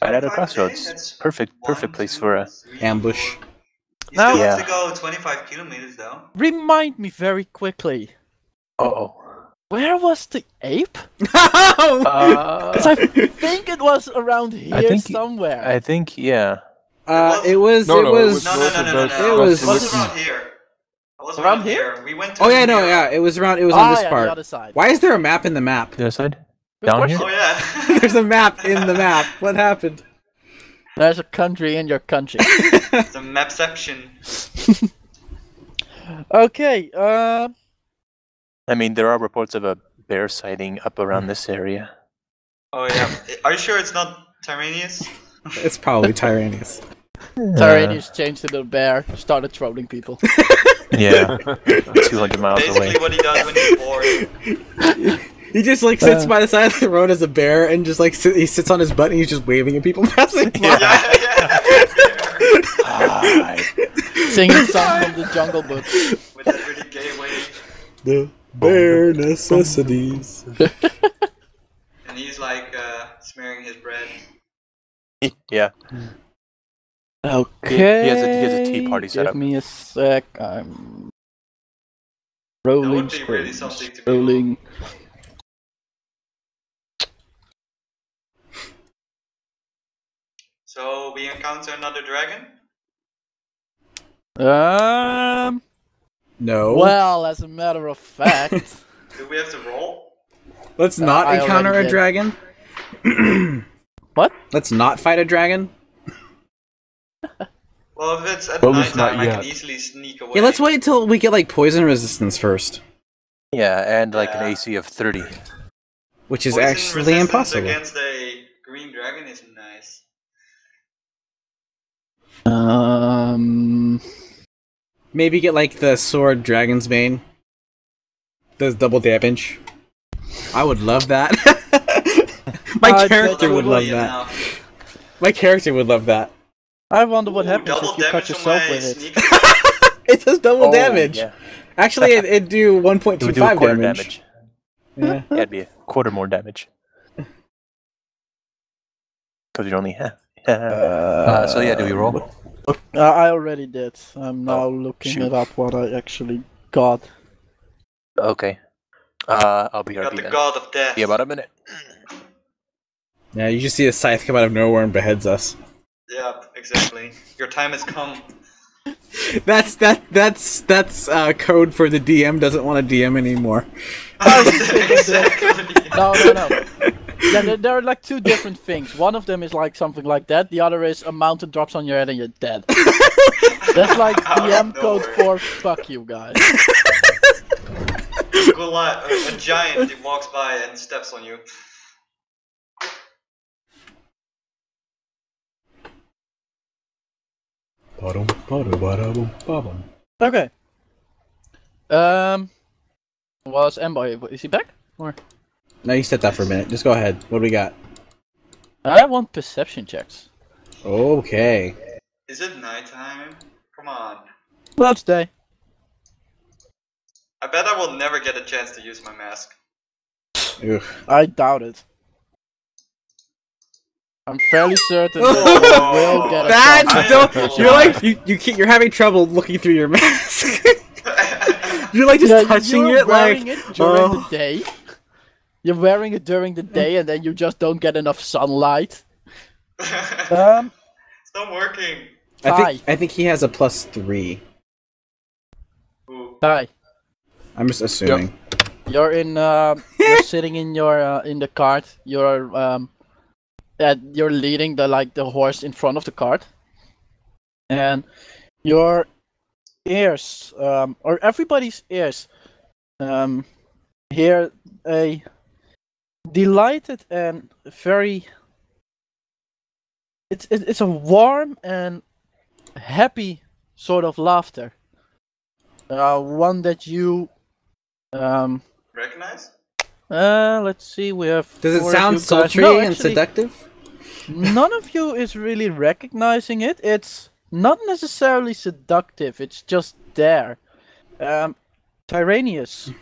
at 25 a a day, crossroads. that's Perfect one, place two, for a... three, Ambush. four. You Now- still have Yeah. to go 25 kilometers though. Remind me very quickly. Uh-oh. Where was the ape? Uh, Because I think it was around here think- somewhere. I think, yeah. It was. No, it no, was. No, north of no. us. It was- It was around here. It was Around around here? here. We went to Oh yeah, no, here. yeah. It was around. It was on this yeah, part. the other side. Why is there a map in the map? The other side? Good Down question. Oh yeah. There's a map in the map. What happened? There's a country in your country. It's a mapception. Okay, I mean, there are reports of a bear sighting up around this area. Oh yeah. Are you sure it's not Tyraneus? It's probably Tyraneus. Tyraneus changed to the bear, started trolling people. Yeah. 200 miles away. Basically what he does when he's bored. He just like sits by the side of the road as a bear and just like he sits on his butt and he's just waving at people passing by. Yeah. Hi. Singing song from the Jungle Book. With that really gay way. The bare necessities. And he's like smearing his bread. Yeah. Okay. He has a tea party set Give up. me a sec. I'm That rolling. would be really something to be Rolling. So we encounter another dragon? No. Well, as a matter of fact, Do we have to roll? Let's not I encounter already a did. dragon. What? Let's not fight a dragon. Well, if it's at Well, it's nighttime, not I can yet. easily sneak away. Yeah, let's wait till we get like poison resistance first, Yeah, and like an Yeah. AC of 30. which is Poison actually resistance impossible. against a green dragon is nice. Maybe get like the sword Dragon's Bane. Does double damage. I would love that. My character would love Probably that. enough. My character would love that. I wonder what Ooh, happens double if you cut damage on yourself my with it. sneak. It does double damage. Yeah. Actually, it'd do It would do a 1.25 quarter damage. Yeah. Yeah, it'd be a quarter more damage. Because you're only half. So yeah, do we roll? I already did. I'm now Oh, looking shoot. it up what I actually got. Okay. I'll be Got RB the then. god of death. Yeah, about a minute. Yeah, you just see a scythe come out of nowhere and beheads us. Yeah, exactly. Your time has come. That's code for the DM doesn't want to DM anymore. Exactly. No. Yeah, there are like two different things. One of them is like something like that. The other is a mountain drops on your head and you're dead. That's like Out of DM code nowhere. for fuck you guys. A giant that walks by and steps on you. Okay. Was Mboy, is he back? Or No, you said that for a minute. Just go ahead. What do we got? I want perception checks. Okay. Is it nighttime? Come on. Well, it's day. I bet I will never get a chance to use my mask. Ugh. I doubt it. I'm fairly certain that you will get a That's chance. don't. You're like you're having trouble looking through your mask. You're like just Yeah, touching you're it like. wearing it during oh. the day. You're wearing it during the day, and then you just don't get enough sunlight. It's Um, not working. I think he has a +3. Ooh. hi. I'm just assuming. You're in. You're sitting in your in the cart. You're leading the horse in front of the cart, and your ears, or everybody's ears, hear a delighted and very. It's a warm and happy sort of laughter. One that you. Recognize? Let's see. We have. Does it 4 of sound you guys. sultry No, and actually, seductive? none of you is really recognizing it. It's not necessarily seductive. It's just there. Tyraneus,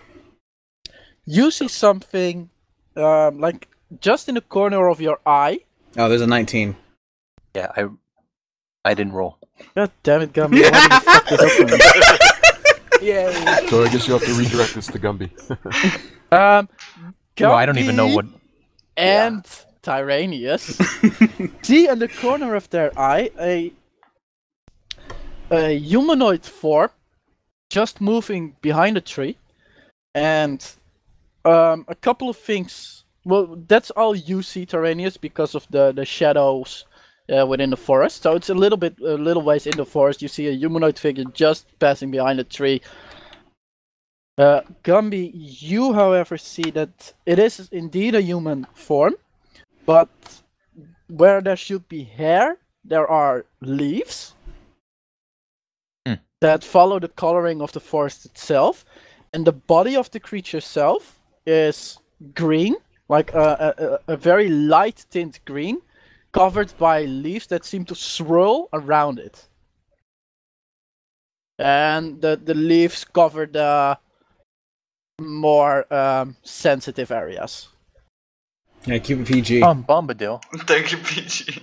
you see something, like just in the corner of your eye. Oh, there's a 19. Yeah, I didn't roll. God damn it, Gumby! Why did you fuck this up for me? Yay! So I guess you have to redirect this to Gumby. No, I don't even know Gumby what. And Tyraneus see in the corner of their eye a humanoid form just moving behind a tree, and a couple of things. Well, that's all you see, Tyraneus, because of the shadows within the forest. So it's a little ways in the forest. You see a humanoid figure just passing behind a tree. Gumby, you, however, see that it is indeed a human form, but where there should be hair, there are leaves that follow the coloring of the forest itself, and the body of the creature itself is green, like a very light tint green, covered by leaves that seem to swirl around it. And the leaves cover the more sensitive areas. Yeah, keep it PG. Bombadil. Thank you, PG.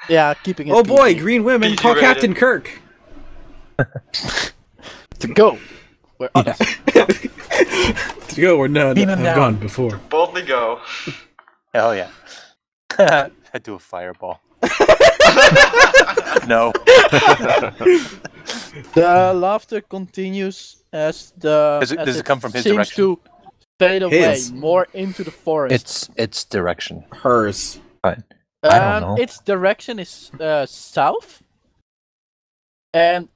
Yeah, keeping it Oh boy, PG. green women, PG call rated. Captain Kirk. To go. Where others. To go where none Beam him have down. gone before. Boldly go. Hell yeah. I do a fireball. No. The laughter continues as the Does it come from his seems direction? to fade away His. more into the forest. Its direction. Hers. Fine. I don't know. Its direction is south, and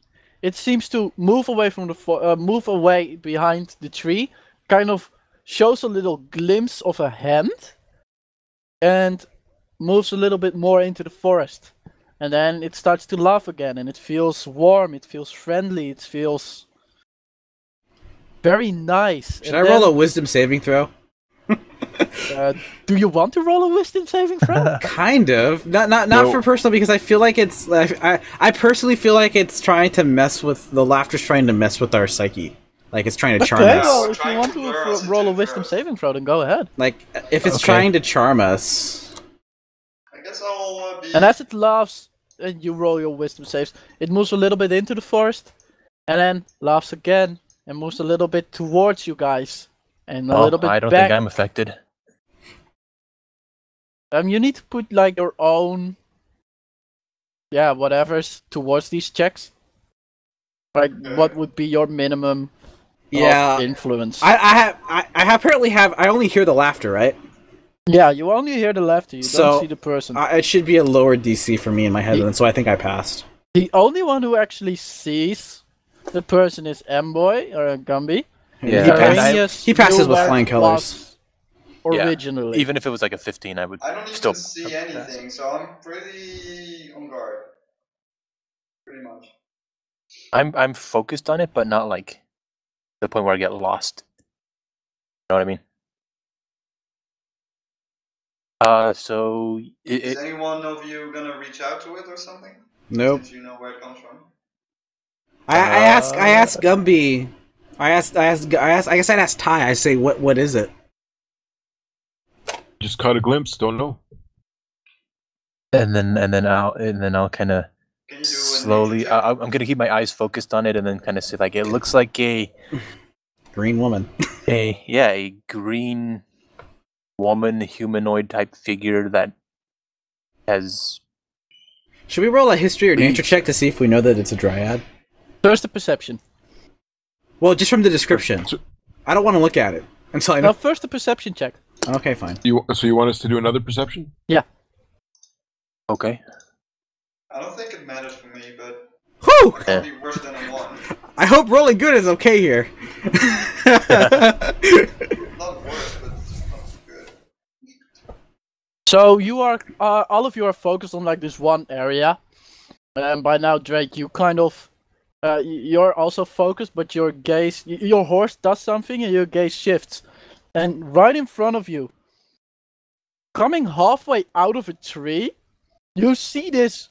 it seems to move away from the move away behind the tree. Kind of shows a little glimpse of a hand, and moves a little bit more into the forest. And then it starts to laugh again, and it feels warm, it feels friendly, it feels very nice. Should I roll a wisdom saving throw? Do you want to roll a wisdom saving throw? Kind of. Not No. for personal, because I feel like it's... I personally feel like it's trying to mess with... The laughter's trying to mess with our psyche. Like, it's trying to charm Okay, us. well, We're if you trying want to to lure us roll a into wisdom growth. saving throw, then go ahead. Like, if it's Okay. trying to charm us... I guess I'll be. And as it laughs, and you roll your wisdom saves, it moves a little bit into the forest, and then laughs again, and moves a little bit towards you guys, and a little bit I don't back. think I'm affected. You need to put like your own, whatever's towards these checks. Like, what would be your minimum of influence? I apparently have... I only hear the laughter, right? Yeah, you only hear the laughter, you So, don't see the person. It should be a lower DC for me in my head, and so I think I passed. The only one who actually sees the person is Mboy, or Gumby. Yeah. Tyraneus He passes knew with where flying it colours. was Yeah. Originally. Even if it was like a 15, I would I don't even still see anything, so I'm pretty on guard. Pretty much. I'm focused on it, but not like to the point where I get lost. You know what I mean? So Is any one of you gonna reach out to it or something? Nope. Since you know where it comes from. I asked Gumby. I guess I'd ask Ty. I say, what is it? Just caught a glimpse. Don't know. and then I'll kind of Can you do a slowly. nature check? I'm gonna keep my eyes focused on it, and then kind of say like it looks like a Green woman. a green woman humanoid type figure that has. Should we roll a history or nature Please. check to see if we know that it's a dryad? First the perception. Well, just from the description. I don't want to look at it until I No, know. first the perception check. Okay, fine. So you want us to do another perception? Okay. I don't think it matters for me, but Whew! it could be worse than a 1. I hope rolling good is okay here. Not worse, but not good. So you are, all of you are focused on like this one area. And by now, Drake, you kind of, you're also focused, but your gaze, your horse does something and your gaze shifts. And right in front of you, coming halfway out of a tree, you see this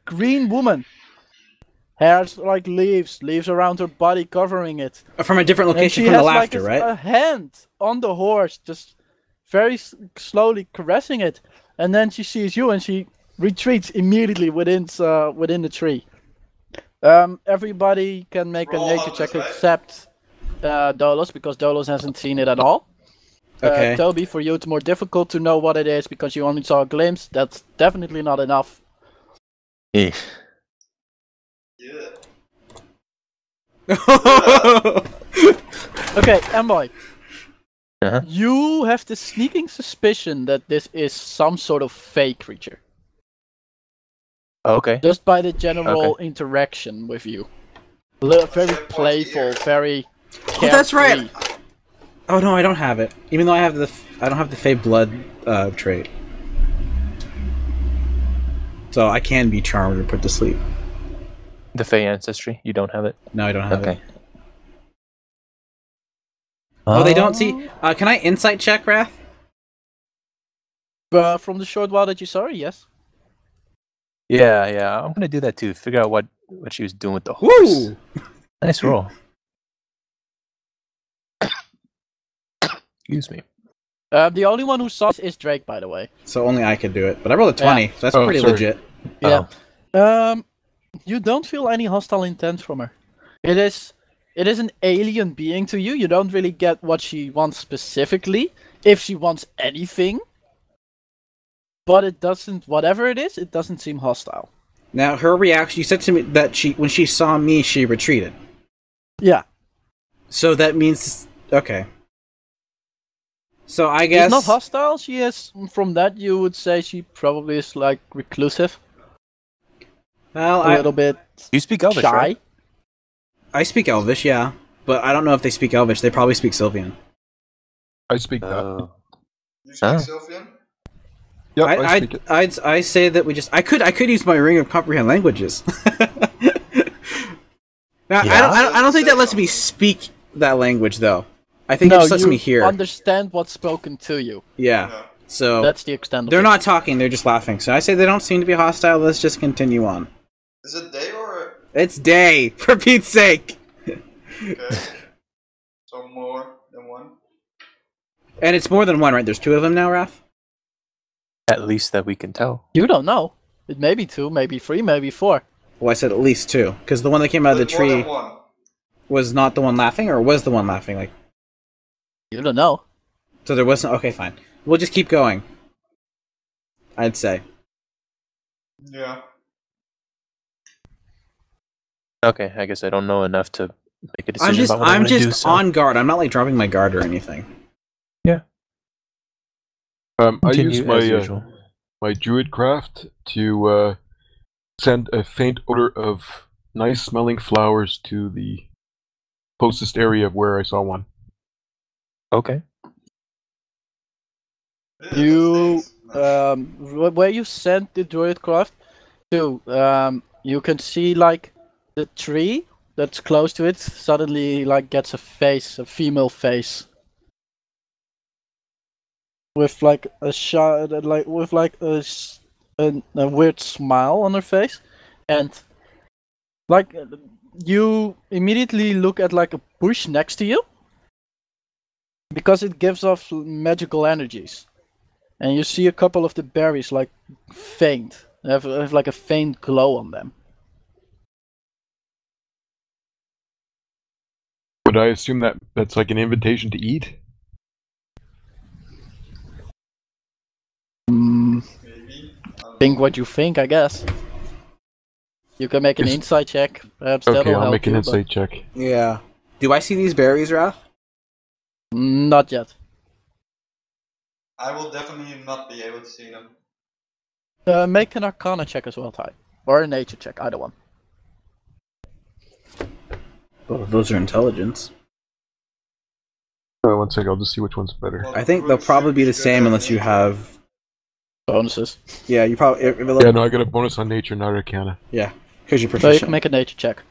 green woman. Hair's like leaves around her body covering it. From a different And location she from the has laughter, like right? a hand on the horse, just very slowly caressing it. And then she sees you and she retreats immediately within the tree. Everybody can make Roll a nature hunters, check right? except Dolos, because Dolos hasn't seen it at all. Okay. Toby, for you it's more difficult to know what it is because you only saw a glimpse. That's definitely not enough. Eh. Yeah. Okay, Amboy. Uh-huh. You have the sneaking suspicion that this is some sort of fake creature. Okay. Just by the general interaction with you. Very playful, very carefree. Oh, that's right. Oh no, I don't have it. Even though I don't have the Fey Blood trait. So I can be charmed or put to sleep. The Fey ancestry. You don't have it. No, I don't have Okay. it. Oh, they don't see. Can I insight check, Wrath? From the short while that you saw her, yes. Yeah. I'm gonna do that too. Figure out what she was doing with the horse. Woo! Nice roll. Excuse me. The only one who saw this is Drake, by the way. So only I could do it. But I rolled a 20, so that's Oh, pretty sorry. legit. Yeah. You don't feel any hostile intent from her. It is an alien being to you. You don't really get what she wants specifically, if she wants anything. But it doesn't, whatever it is, it doesn't seem hostile. Now, her reaction, you said to me that when she saw me, she retreated. Yeah. So that means, okay. So I guess... She's not hostile, she is, from that you would say she probably is like reclusive. Well, A little bit You speak Elvish, shy. right? I speak Elvish, yeah. But I don't know if they speak Elvish. They probably speak Sylvian. I speak that. You speak Oh. Sylvian? Yep, I speak it. I say that we just... I could use my Ring of Comprehend Languages. Now, Yeah. I don't think that lets me speak that language, though. I think it just lets me hear. Understand what's spoken to you. Yeah. So That's the extent of they're it. not talking; they're just laughing. So I say they don't seem to be hostile. Let's just continue on. Is it day or... It's day, for Pete's sake. Okay. So more than one? And it's more than one, right? There's two of them now, Raph. At least that we can tell. You don't know. It may be 2, maybe 3, maybe 4. Well, I said at least two, because the one that came out of the Is it more tree than one? was not the one laughing, or was the one laughing? Like, You don't know. so there wasn't. Okay, fine. We'll just keep going. I'd say. Yeah. Okay, I guess I don't know enough to make a decision about what I'm I'm going to do. just So. on guard. I'm not like dropping my guard or anything. I Continue use as usual. my druid craft to send a faint odor of nice smelling flowers to the closest area of where I saw one. Okay. Yeah, You, that's nice. where you sent the druidcraft to, you can see like the tree that's close to it suddenly like gets a face, a female face. With like a a weird smile on her face, and like you immediately look at like a bush next to you because it gives off magical energies, and you see a couple of the berries like faint, have like a faint glow on them. Would I assume that that's like an invitation to eat? Maybe. Think what you think, I guess. You can make an Is- insight check. Perhaps Okay, that'll I'll help make an you, insight check. Yeah. Do I see these berries, Raph? but not yet. I will definitely not be able to see them. Make an Arcana check as well, Ty, or a Nature check, either one. Well, those are intelligence. One second, I'll just see which one's better. Well, I think they'll probably be the same unless you have. Bonuses. Yeah, you probably. Yeah, no, I got a bonus on nature, not arcana. Yeah, because you're So you proficient. can make a Nature check.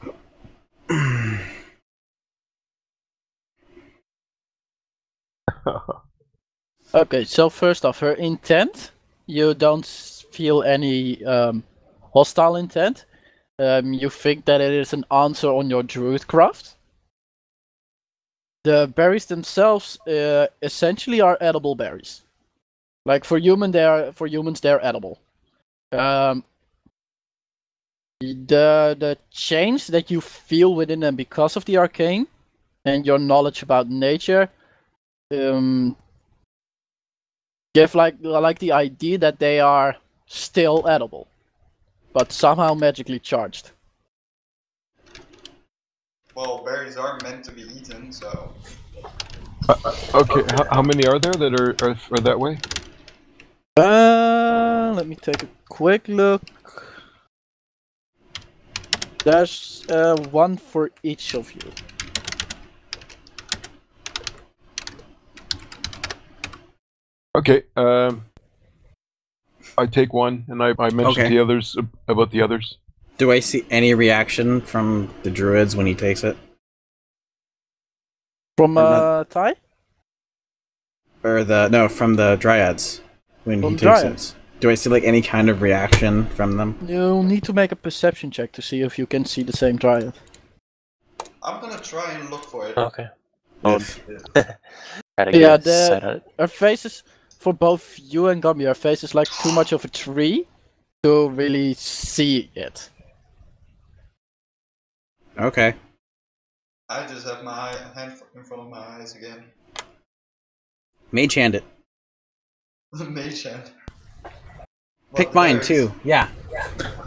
Okay, so first off, her intent, you don't feel any hostile intent. You think that it is an answer on your druidcraft. The berries themselves essentially are edible berries. Like for humans, they're edible. The change that you feel within them because of the arcane and your knowledge about nature give like the idea that they are still edible, but somehow magically charged. Well, berries are meant to be eaten, so... Okay, how many are there that are that way? Let me take a quick look. There's one for each of you. Okay, I take one, and I mention Okay. the others about the others. Do I see any reaction from the druids when he takes it? From not- Ty? Or from the dryads when From he takes dryads? it. Do I see like any kind of reaction from them? You need to make a perception check to see if you can see the same dryad. I'm gonna try and look for it. Okay. If- Gotta Yeah, get a set at it. Her face is, for both you and Gumby, her face is like too much of a tree. to really see it. Okay. I just have my hand in front of my eyes again. Mage hand it. Mage hand. Pick What, mine berries? too. Yeah.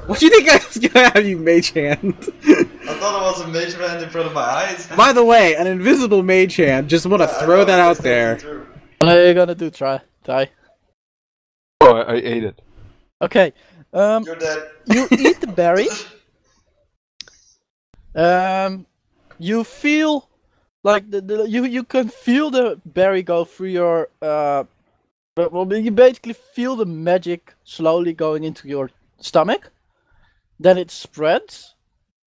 What do you think I was gonna have you mage hand? I thought it was a mage hand in front of my eyes. By the way, an invisible mage hand. Just want to I throw know, that out that's there. true. What are you gonna do, Ty? Oh, I ate it. Okay. You're dead. You eat the berry. You feel like you can feel the berry go through your well, you basically feel the magic slowly going into your stomach. Then it spreads,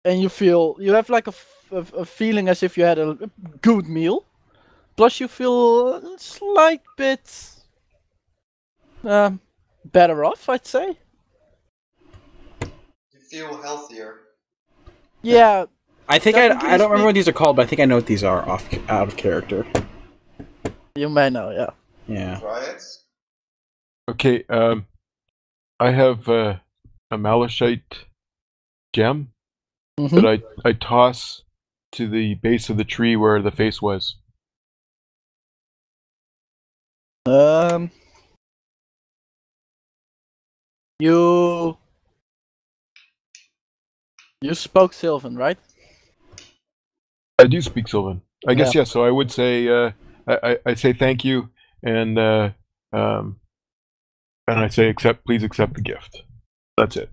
and you have like a feeling as if you had a good meal. Plus, you feel a slight bit better off, I'd say. You feel healthier. Yeah. I think Technically I don't remember speak- what these are called, but I think I know what these are out of character. You may know, yeah. Yeah. Try it. Okay, I have a malachite gem Mm-hmm. that I toss to the base of the tree where the face was. You spoke Sylvan, right? I do speak Sylvan. I guess Yeah. yes. So I would say I say thank you and I say please accept the gift. That's it.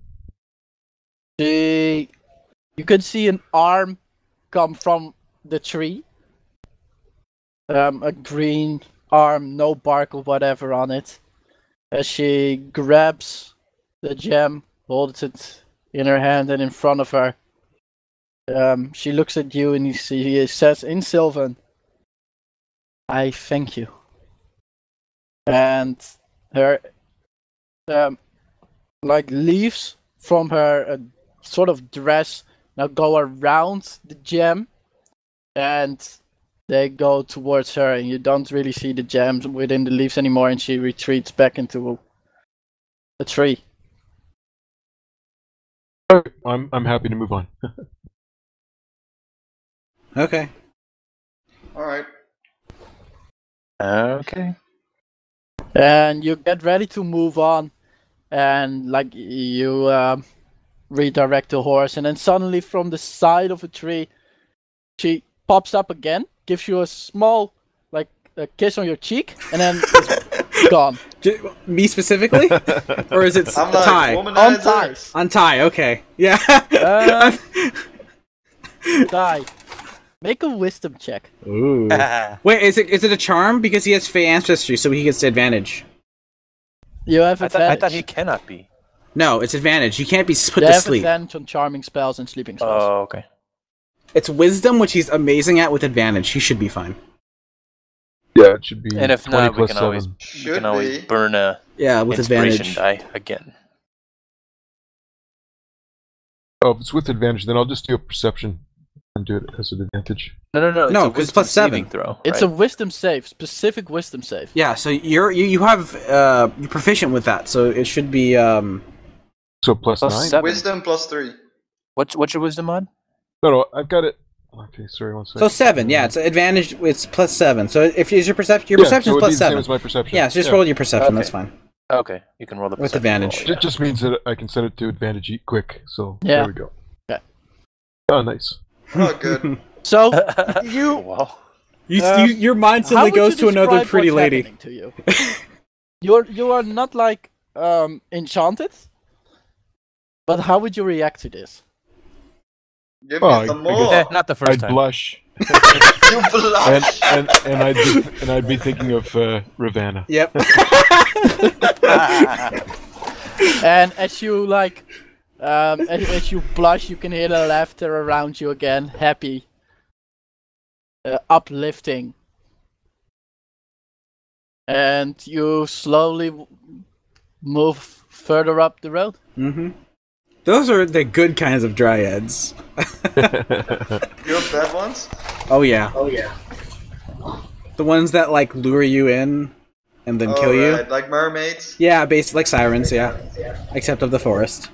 You can see an arm come from the tree. A green arm, no bark or whatever on it. As she grabs the gem, holds it in her hand and in front of her. She looks at you and she says in Sylvan, "I thank you." And her like leaves from her sort of dress now go around the gem, and they go towards her, and you don't really see the gems within the leaves anymore, and she retreats back into the tree. Okay, I'm happy to move on. Okay. Alright. Okay. And you get ready to move on, and like you redirect the horse, and then suddenly from the side of a tree, she pops up again, gives you a small like a kiss on your cheek, and then it's gone. Me specifically? Or is it I'm like, Ty? On womanizer. ties. On Ty, okay. Yeah. Die. Make a wisdom check. Ooh. Wait, is it a charm? Because he has Fey ancestry, so he gets advantage. You have I advantage. thought he cannot be. No, it's advantage. You can't be put You to have sleep. advantage on charming spells and sleeping spells. Oh, okay. It's wisdom, which he's amazing at with advantage. He should be fine. Yeah, it should be. And if 20 not, we plus can 7. always Should be. burn a Yeah, with inspiration advantage. die again. Oh, if it's with advantage, then I'll just do a perception and do it as an advantage. No. No, a 'cause it's wisdom plus 7. saving throw. It's right? a wisdom save, specific wisdom save. Yeah, so you have you're proficient with that, so it should be So plus Plus 9? 7. Wisdom plus 3. What's your wisdom on? No, I've got it. Okay, sorry, one second. so 7. Yeah, it's advantage. It's plus 7. So if is your perception, your Yeah, perception so is it'd be plus the same 7. as my perception. Yeah, so just roll your perception. Okay. That's fine. Okay, you can roll the With perception advantage. roll. It just means that I can set it to advantage quick, so Yeah. there we go. Okay. Oh, nice. Oh, good. So you Wow. Your mind how suddenly would you goes to another describe pretty what's lady. happening to you? You are not like enchanted, but how would you react to this? Give me Oh, some I more. guess- Not the first I'd time. blush, You blush. and I'd be thinking of Ravanna. Yep. And as you like, as you blush, you can hear the laughter around you again, happy, uplifting, and you slowly move further up the road. Mm-hmm. Those are the good kinds of dryads. Your bad ones? Oh yeah. The ones that like lure you in and then Oh, kill you. right, like mermaids. Yeah, based like sirens, yeah. Except of the forest.